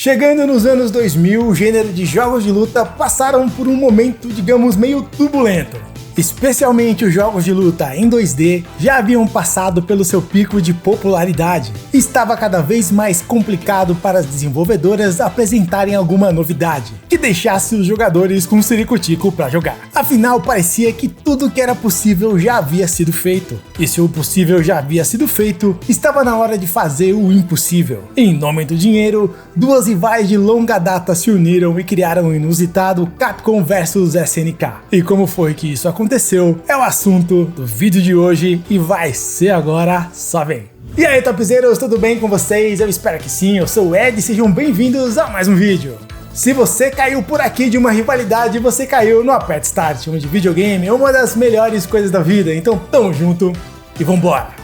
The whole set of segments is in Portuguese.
Chegando nos anos 2000, o gênero de jogos de luta passaram por um momento, digamos, meio turbulento. Especialmente os jogos de luta em 2D já haviam passado pelo seu pico de popularidade. Estava cada vez mais complicado para as desenvolvedoras apresentarem alguma novidade que deixasse os jogadores com ciricutico para jogar. Afinal, parecia que tudo que era possível já havia sido feito. E se o possível já havia sido feito, estava na hora de fazer o impossível. Em nome do dinheiro, duas rivais de longa data se uniram e criaram o inusitado Capcom vs SNK. E como foi que isso aconteceu? É o assunto do vídeo de hoje e vai ser agora, só vem! E aí, topzeiros, tudo bem com vocês? Eu espero que sim, eu sou o Ed e sejam bem-vindos a mais um vídeo. Se você caiu por aqui de uma rivalidade, você caiu no Aperta Start, onde videogame é uma das melhores coisas da vida, então tamo junto e vambora!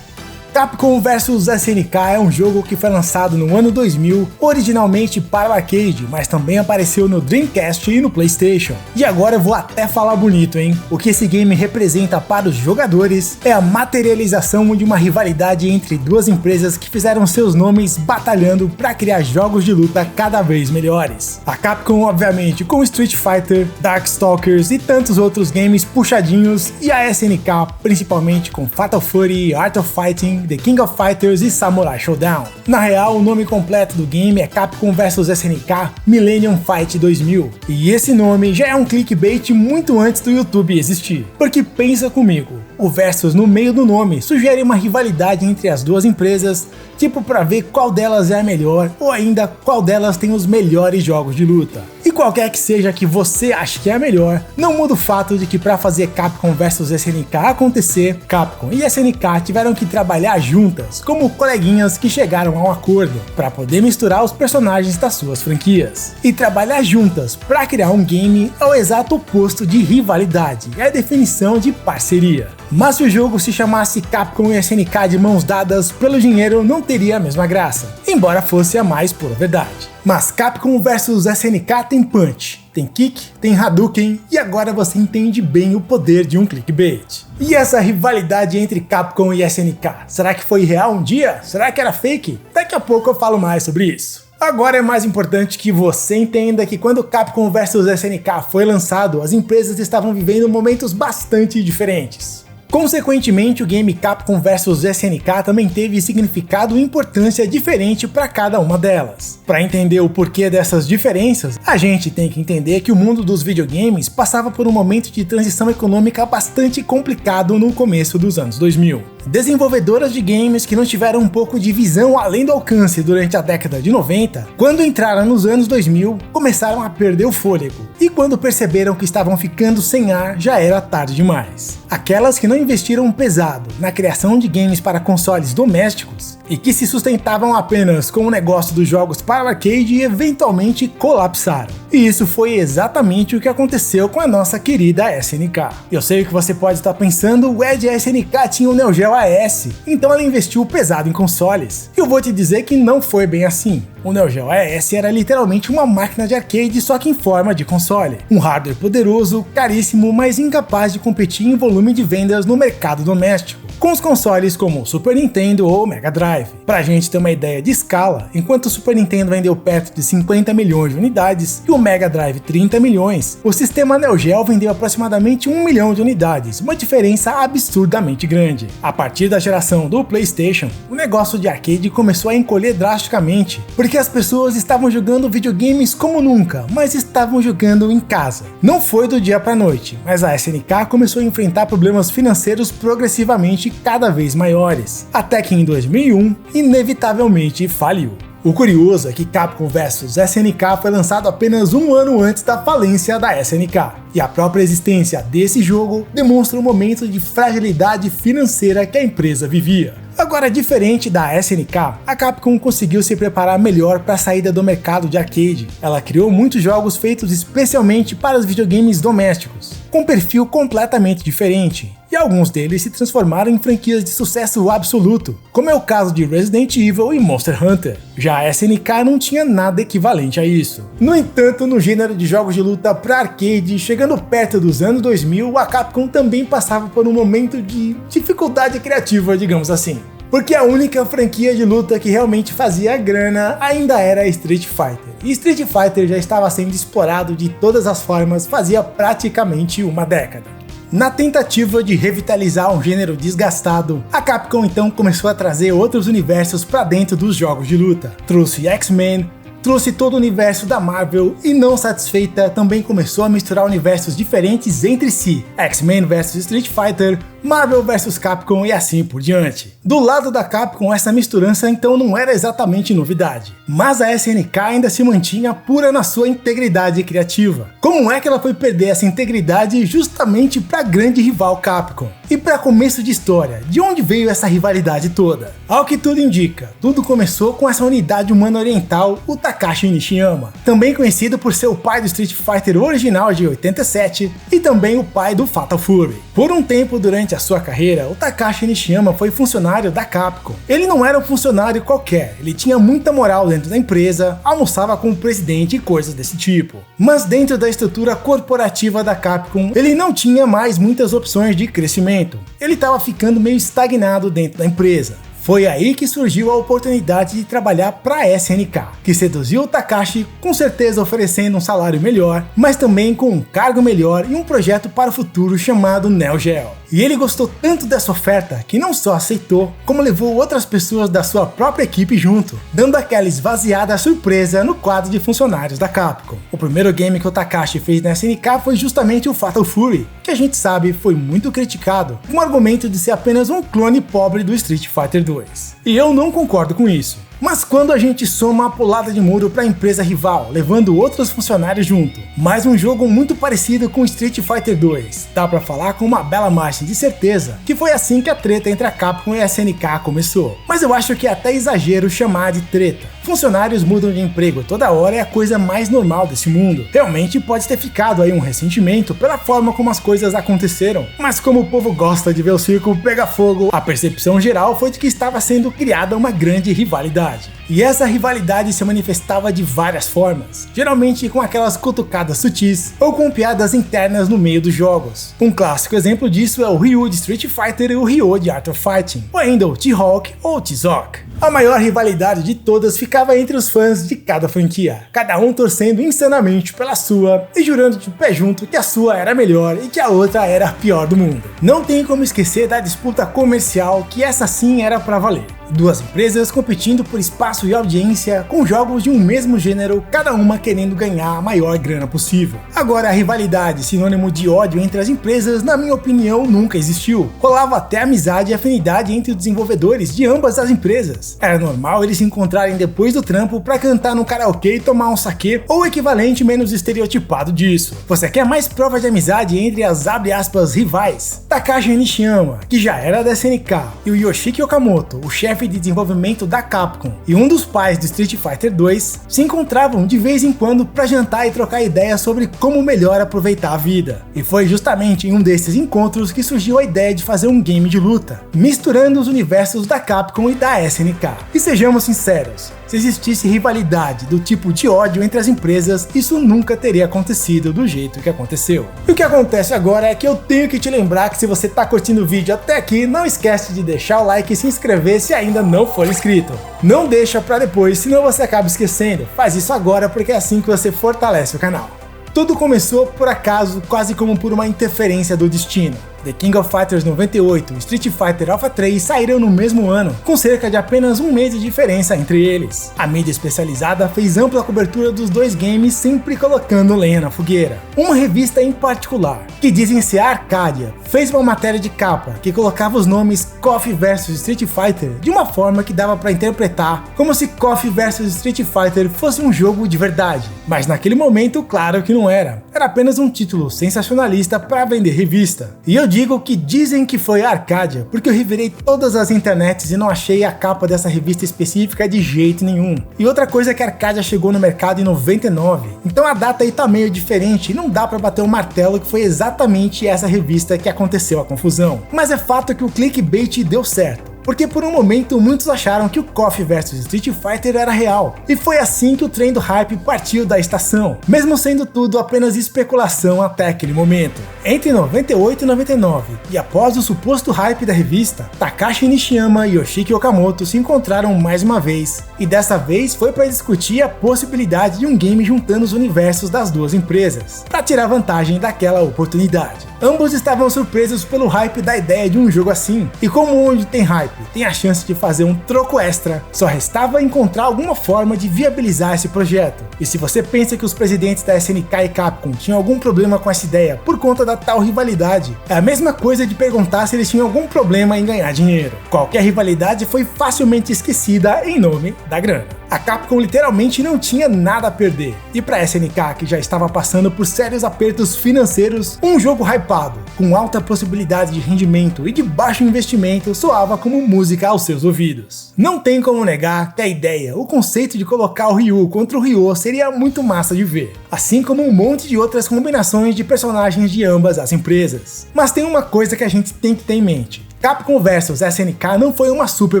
Capcom vs SNK é um jogo que foi lançado no ano 2000, originalmente para o arcade, mas também apareceu no Dreamcast e no PlayStation. E agora eu vou até falar bonito, hein? O que esse game representa para os jogadores é a materialização de uma rivalidade entre duas empresas que fizeram seus nomes batalhando para criar jogos de luta cada vez melhores. A Capcom, obviamente, com Street Fighter, Darkstalkers e tantos outros games puxadinhos, e a SNK, principalmente com Fatal Fury, Art of Fighting, The King of Fighters e Samurai Showdown. Na real, o nome completo do game é Capcom vs SNK Millennium Fight 2000, e esse nome já é um clickbait muito antes do YouTube existir. Porque pensa comigo, o versus no meio do nome sugere uma rivalidade entre as duas empresas, tipo para ver qual delas é a melhor ou ainda qual delas tem os melhores jogos de luta. E qualquer que seja que você ache que é a melhor, não muda o fato de que para fazer Capcom vs SNK acontecer, Capcom e SNK tiveram que trabalhar juntas, como coleguinhas que chegaram a um acordo, para poder misturar os personagens das suas franquias. E trabalhar juntas para criar um game é o exato oposto de rivalidade, é a definição de parceria. Mas se o jogo se chamasse Capcom e SNK de mãos dadas pelo dinheiro, não teria a mesma graça, embora fosse a mais pura verdade. Mas Capcom vs SNK tem punch, tem kick, tem Hadouken e agora você entende bem o poder de um clickbait. E essa rivalidade entre Capcom e SNK, será que foi real um dia? Será que era fake? Daqui a pouco eu falo mais sobre isso. Agora é mais importante que você entenda que quando Capcom vs SNK foi lançado, as empresas estavam vivendo momentos bastante diferentes. Consequentemente, o game Capcom vs SNK também teve significado e importância diferente para cada uma delas. Para entender o porquê dessas diferenças, a gente tem que entender que o mundo dos videogames passava por um momento de transição econômica bastante complicado no começo dos anos 2000. Desenvolvedoras de games que não tiveram um pouco de visão além do alcance durante a década de 90, quando entraram nos anos 2000, começaram a perder o fôlego, e quando perceberam que estavam ficando sem ar, já era tarde demais. Aquelas que não investiram pesado na criação de games para consoles domésticos e que se sustentavam apenas com o negócio dos jogos para o arcade eventualmente colapsaram. E isso foi exatamente o que aconteceu com a nossa querida SNK. Eu sei que você pode estar pensando, o Ed, a SNK tinha o Neo Geo AES, então ela investiu pesado em consoles. E eu vou te dizer que não foi bem assim. O Neo Geo AES era literalmente uma máquina de arcade, só que em forma de console. Um hardware poderoso, caríssimo, mas incapaz de competir em volume de vendas no mercado doméstico, com os consoles como o Super Nintendo ou o Mega Drive. Pra gente ter uma ideia de escala, enquanto o Super Nintendo vendeu perto de 50 milhões de unidades e o Mega Drive 30 milhões, o sistema Neo Geo vendeu aproximadamente 1 milhão de unidades, uma diferença absurdamente grande. A partir da geração do PlayStation, o negócio de arcade começou a encolher drasticamente, porque as pessoas estavam jogando videogames como nunca, mas estavam jogando em casa. Não foi do dia pra noite, mas a SNK começou a enfrentar problemas financeiros progressivamente cada vez maiores, até que em 2001, inevitavelmente faliu. O curioso é que Capcom vs SNK foi lançado apenas um ano antes da falência da SNK, e a própria existência desse jogo demonstra um momento de fragilidade financeira que a empresa vivia. Agora, diferente da SNK, a Capcom conseguiu se preparar melhor para a saída do mercado de arcade. Ela criou muitos jogos feitos especialmente para os videogames domésticos, com perfil completamente diferente, e alguns deles se transformaram em franquias de sucesso absoluto, como é o caso de Resident Evil e Monster Hunter. Já a SNK não tinha nada equivalente a isso. No entanto, no gênero de jogos de luta para arcade, chegando perto dos anos 2000, a Capcom também passava por um momento de dificuldade criativa, digamos assim. porque a única franquia de luta que realmente fazia grana ainda era Street Fighter. E Street Fighter já estava sendo explorado de todas as formas fazia praticamente uma década. Na tentativa de revitalizar um gênero desgastado, a Capcom então começou a trazer outros universos para dentro dos jogos de luta. Trouxe X-Men, trouxe todo o universo da Marvel e, não satisfeita, também começou a misturar universos diferentes entre si. X-Men vs Street Fighter, Marvel vs Capcom e assim por diante. Do lado da Capcom, essa misturança então não era exatamente novidade, mas a SNK ainda se mantinha pura na sua integridade criativa. Como é que ela foi perder essa integridade justamente para a grande rival Capcom? E para começo de história, de onde veio essa rivalidade toda? Ao que tudo indica, tudo começou com essa unidade humana oriental, o Takashi Nishiyama, também conhecido por ser o pai do Street Fighter original de 87 e também o pai do Fatal Fury. Por um tempo durante a sua carreira, o Takashi Nishiyama foi funcionário da Capcom. Ele não era um funcionário qualquer, ele tinha muita moral dentro da empresa, almoçava com o presidente e coisas desse tipo. Mas dentro da estrutura corporativa da Capcom, ele não tinha mais muitas opções de crescimento. Ele estava ficando meio estagnado dentro da empresa. Foi aí que surgiu a oportunidade de trabalhar para a SNK, que seduziu o Takashi, com certeza oferecendo um salário melhor, mas também com um cargo melhor e um projeto para o futuro chamado Neo Geo. E ele gostou tanto dessa oferta que não só aceitou, como levou outras pessoas da sua própria equipe junto, dando aquela esvaziada surpresa no quadro de funcionários da Capcom. O primeiro game que o Takashi fez na SNK foi justamente o Fatal Fury, que a gente sabe foi muito criticado, com o argumento de ser apenas um clone pobre do Street Fighter 2. E eu não concordo com isso. Mas quando a gente soma a pulada de muro para a empresa rival, levando outros funcionários junto, mais um jogo muito parecido com Street Fighter 2, dá pra falar com uma bela margem de certeza que foi assim que a treta entre a Capcom e a SNK começou. Mas eu acho que é até exagero chamar de treta. Funcionários mudam de emprego toda hora é a coisa mais normal desse mundo. Realmente pode ter ficado aí um ressentimento pela forma como as coisas aconteceram, mas como o povo gosta de ver o circo pegar fogo, a percepção geral foi de que estava sendo criada uma grande rivalidade. E essa rivalidade se manifestava de várias formas, geralmente com aquelas cutucadas sutis ou com piadas internas no meio dos jogos. Um clássico exemplo disso é o Ryu de Street Fighter e o Ryo de Art of Fighting, ou ainda o T-Hawk ou o T-Zoc. A maior rivalidade de todas ficava entre os fãs de cada franquia, cada um torcendo insanamente pela sua e jurando de pé junto que a sua era melhor e que a outra era a pior do mundo. Não tem como esquecer da disputa comercial, que essa sim era pra valer. Duas empresas competindo por espaço e audiência com jogos de um mesmo gênero, cada uma querendo ganhar a maior grana possível. Agora, a rivalidade, sinônimo de ódio entre as empresas, na minha opinião, nunca existiu. Rolava até amizade e afinidade entre os desenvolvedores de ambas as empresas. Era normal eles se encontrarem depois do trampo pra cantar no karaokê e tomar um saquê, ou o equivalente menos estereotipado disso. Você quer mais prova de amizade entre as abre aspas rivais? Takashi Nishiyama, que já era da SNK, e o Yoshiki Okamoto, o chefe de desenvolvimento da Capcom e um dos pais do Street Fighter 2, se encontravam de vez em quando para jantar e trocar ideias sobre como melhor aproveitar a vida. E foi justamente em um desses encontros que surgiu a ideia de fazer um game de luta, misturando os universos da Capcom e da SNK. E sejamos sinceros, se existisse rivalidade do tipo de ódio entre as empresas, isso nunca teria acontecido do jeito que aconteceu. E o que acontece agora é que eu tenho que te lembrar que se você tá curtindo o vídeo até aqui, não esquece de deixar o like e se inscrever se ainda não for inscrito. Não deixa pra depois, senão você acaba esquecendo. Faz isso agora porque é assim que você fortalece o canal. Tudo começou por acaso, quase como por uma interferência do destino. The King of Fighters 98 e Street Fighter Alpha 3 saíram no mesmo ano, com cerca de apenas um mês de diferença entre eles. A mídia especializada fez ampla cobertura dos dois games, sempre colocando lenha na fogueira. Uma revista em particular, que dizem ser a Arcadia, fez uma matéria de capa que colocava os nomes KOF vs Street Fighter de uma forma que dava para interpretar como se KOF vs Street Fighter fosse um jogo de verdade. Mas naquele momento, claro que não era. Era apenas um título sensacionalista para vender revista. E eu digo que dizem que foi a Arcadia, porque eu revirei todas as internets e não achei a capa dessa revista específica de jeito nenhum. E outra coisa é que a Arcadia chegou no mercado em 99, então a data aí tá meio diferente e não dá pra bater o martelo que foi exatamente essa revista que aconteceu a confusão. Mas é fato que o clickbait deu certo. porque por um momento muitos acharam que o KOF vs Street Fighter era real, e foi assim que o trem do hype partiu da estação, mesmo sendo tudo apenas especulação até aquele momento. Entre 98 e 99, e após o suposto hype da revista, Takashi Nishiyama e Yoshiki Okamoto se encontraram mais uma vez, e dessa vez foi para discutir a possibilidade de um game juntando os universos das duas empresas, para tirar vantagem daquela oportunidade. Ambos estavam surpresos pelo hype da ideia de um jogo assim, e como onde tem hype, tem a chance de fazer um troco extra, só restava encontrar alguma forma de viabilizar esse projeto. E se você pensa que os presidentes da SNK e Capcom tinham algum problema com essa ideia por conta da tal rivalidade, é a mesma coisa de perguntar se eles tinham algum problema em ganhar dinheiro. Qualquer rivalidade foi facilmente esquecida em nome da grana. A Capcom literalmente não tinha nada a perder, e para a SNK, que já estava passando por sérios apertos financeiros, um jogo hypado, com alta possibilidade de rendimento e de baixo investimento, soava como música aos seus ouvidos. Não tem como negar que a ideia, o conceito de colocar o Ryu contra o Ryo seria muito massa de ver, assim como um monte de outras combinações de personagens de ambas as empresas. Mas tem uma coisa que a gente tem que ter em mente: Capcom vs SNK não foi uma super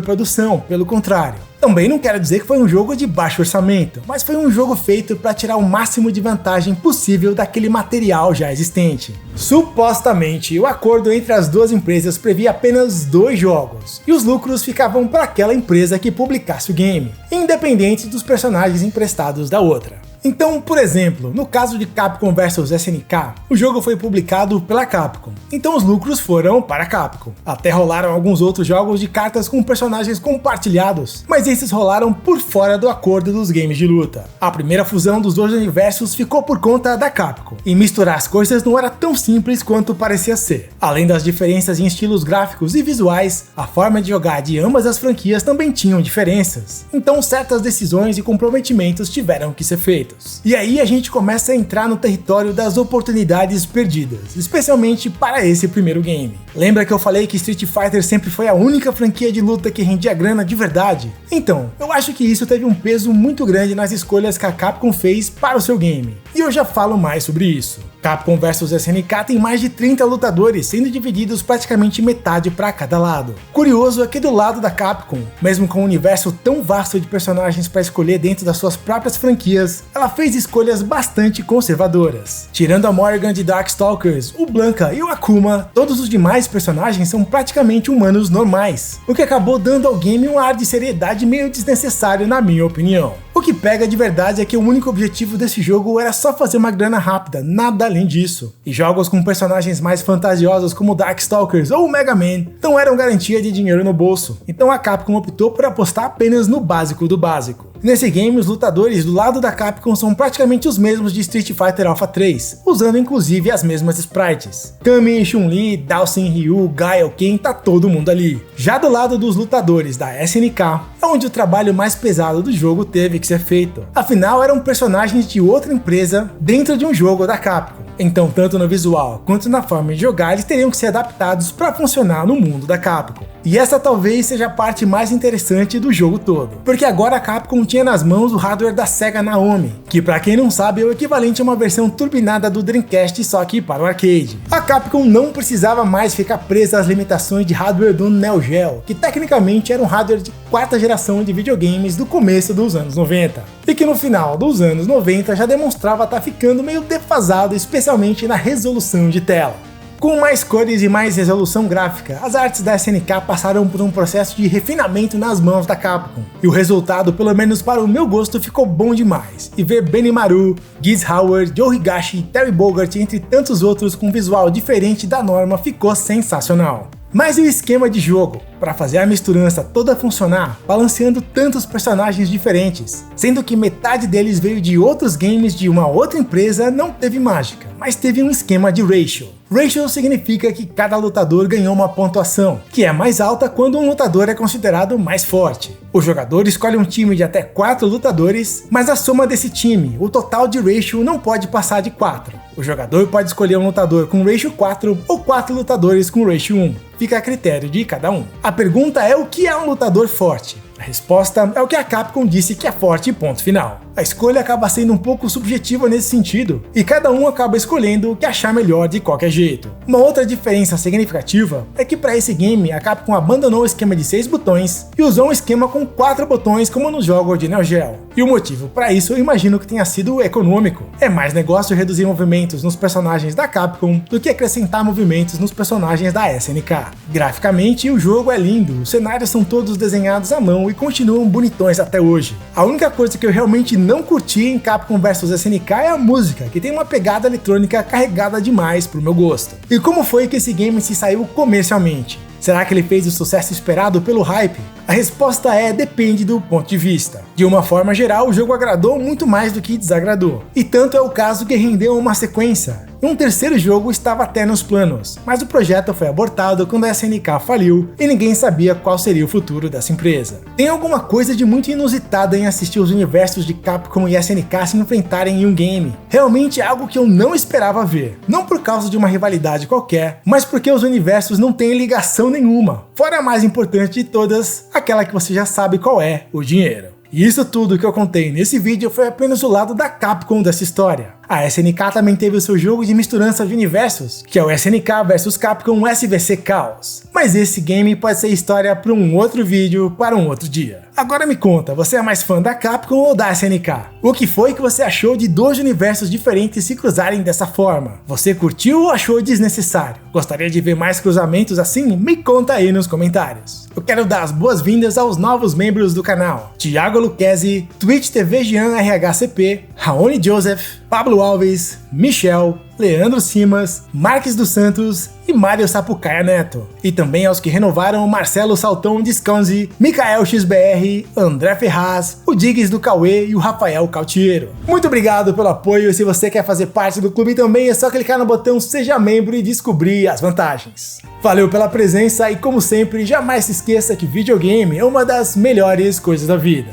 produção, pelo contrário. Também não quero dizer que foi um jogo de baixo orçamento, mas foi um jogo feito para tirar o máximo de vantagem possível daquele material já existente. Supostamente, o acordo entre as duas empresas previa apenas 2 jogos, e os lucros ficavam para aquela empresa que publicasse o game, independente dos personagens emprestados da outra. Então, por exemplo, no caso de Capcom vs SNK, o jogo foi publicado pela Capcom, então os lucros foram para a Capcom. Até rolaram alguns outros jogos de cartas com personagens compartilhados, mas esses rolaram por fora do acordo dos games de luta. A primeira fusão dos dois universos ficou por conta da Capcom, e misturar as coisas não era tão simples quanto parecia ser. Além das diferenças em estilos gráficos e visuais, a forma de jogar de ambas as franquias também tinham diferenças, então certas decisões e comprometimentos tiveram que ser feitos. E aí a gente começa a entrar no território das oportunidades perdidas, especialmente para esse primeiro game. Lembra que eu falei que Street Fighter sempre foi a única franquia de luta que rendia grana de verdade? Então, eu acho que isso teve um peso muito grande nas escolhas que a Capcom fez para o seu game, e eu já falo mais sobre isso. Capcom vs SNK tem mais de 30 lutadores, sendo divididos praticamente metade para cada lado. Curioso é que do lado da Capcom, mesmo com um universo tão vasto de personagens para escolher dentro das suas próprias franquias, ela fez escolhas bastante conservadoras. Tirando a Morrigan de Darkstalkers, o Blanka e o Akuma, todos os demais personagens são praticamente humanos normais, o que acabou dando ao game um ar de seriedade meio desnecessário na minha opinião. O que pega de verdade é que o único objetivo desse jogo era só fazer uma grana rápida, nada além disso. E jogos com personagens mais fantasiosos como Darkstalkers ou Mega Man não eram garantia de dinheiro no bolso, então a Capcom optou por apostar apenas no básico do básico. Nesse game, os lutadores do lado da Capcom são praticamente os mesmos de Street Fighter Alpha 3, usando inclusive as mesmas sprites. Kami, Chun-Li, Dhalsim, Ryu, Gaio, Ken, tá todo mundo ali. Já do lado dos lutadores da SNK, é onde o trabalho mais pesado do jogo teve que ser feito. Afinal, eram personagens de outra empresa dentro de um jogo da Capcom. Então, tanto no visual quanto na forma de jogar, eles teriam que ser adaptados para funcionar no mundo da Capcom. E essa talvez seja a parte mais interessante do jogo todo, porque agora a Capcom tinha nas mãos o hardware da Sega Naomi, que para quem não sabe é o equivalente a uma versão turbinada do Dreamcast, só que para o arcade. A Capcom não precisava mais ficar presa às limitações de hardware do Neo Geo, que tecnicamente era um hardware de 4ª geração de videogames do começo dos anos 90, e que no final dos anos 90 já demonstrava estar ficando meio defasado, especialmente na resolução de tela. Com mais cores e mais resolução gráfica, as artes da SNK passaram por um processo de refinamento nas mãos da Capcom, e o resultado, pelo menos para o meu gosto, ficou bom demais. E ver Benimaru, Giz Howard, Joe Higashi, Terry Bogard, entre tantos outros com visual diferente da norma, ficou sensacional. Mas e o esquema de jogo? Para fazer a misturança toda funcionar, balanceando tantos personagens diferentes, sendo que metade deles veio de outros games de uma outra empresa, não teve mágica, mas teve um esquema de ratio. Ratio significa que cada lutador ganhou uma pontuação, que é mais alta quando um lutador é considerado mais forte. O jogador escolhe um time de até 4 lutadores, mas a soma desse time, o total de ratio, não pode passar de 4. O jogador pode escolher um lutador com ratio 4 ou 4 lutadores com ratio 1. Fica a critério de cada um. A pergunta é: o que é um lutador forte? A resposta é o que a Capcom disse que é forte, ponto final. A escolha acaba sendo um pouco subjetiva nesse sentido, e cada um acaba escolhendo o que achar melhor de qualquer jeito. Uma outra diferença significativa é que para esse game a Capcom abandonou o esquema de 6 botões e usou um esquema com 4 botões como nos jogos de Neo Geo. E o motivo para isso eu imagino que tenha sido econômico. É mais negócio reduzir movimentos nos personagens da Capcom do que acrescentar movimentos nos personagens da SNK. Graficamente o jogo é lindo, os cenários são todos desenhados à mão e continuam bonitões até hoje. A única coisa que eu realmente não curti em Capcom vs SNK é a música, que tem uma pegada eletrônica carregada demais pro meu gosto. E como foi que esse game se saiu comercialmente? Será que ele fez o sucesso esperado pelo hype? A resposta é depende do ponto de vista. De uma forma geral, o jogo agradou muito mais do que desagradou. E tanto é o caso que rendeu uma sequência. Um terceiro jogo estava até nos planos, mas o projeto foi abortado quando a SNK faliu e ninguém sabia qual seria o futuro dessa empresa. Tem alguma coisa de muito inusitada em assistir os universos de Capcom e SNK se enfrentarem em um game. Realmente é algo que eu não esperava ver. Não por causa de uma rivalidade qualquer, mas porque os universos não têm ligação nenhuma. Fora a mais importante de todas, aquela que você já sabe qual é: o dinheiro. E isso tudo que eu contei nesse vídeo foi apenas o lado da Capcom dessa história. A SNK também teve o seu jogo de misturança de universos, que é o SNK vs Capcom SVC Chaos. Mas esse game pode ser história para um outro vídeo, para um outro dia. Agora me conta, você é mais fã da Capcom ou da SNK? O que foi que você achou de dois universos diferentes se cruzarem dessa forma? Você curtiu ou achou desnecessário? Gostaria de ver mais cruzamentos assim? Me conta aí nos comentários. Eu quero dar as boas-vindas aos novos membros do canal: Thiago Lucchesi, Twitch TV Jean RHCP, Raoni Joseph, Pablo Alves, Michel, Leandro Simas, Marques dos Santos e Mário Sapucaia Neto. E também aos que renovaram: Marcelo Salton Disconzi, Mikael XBR, André Ferraz, o Diggs do Cauê e o Rafael Cautiero. Muito obrigado pelo apoio, e se você quer fazer parte do clube também é só clicar no botão Seja Membro e descobrir as vantagens. Valeu pela presença e, como sempre, jamais se esqueça que videogame é uma das melhores coisas da vida.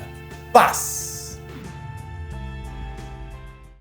Paz!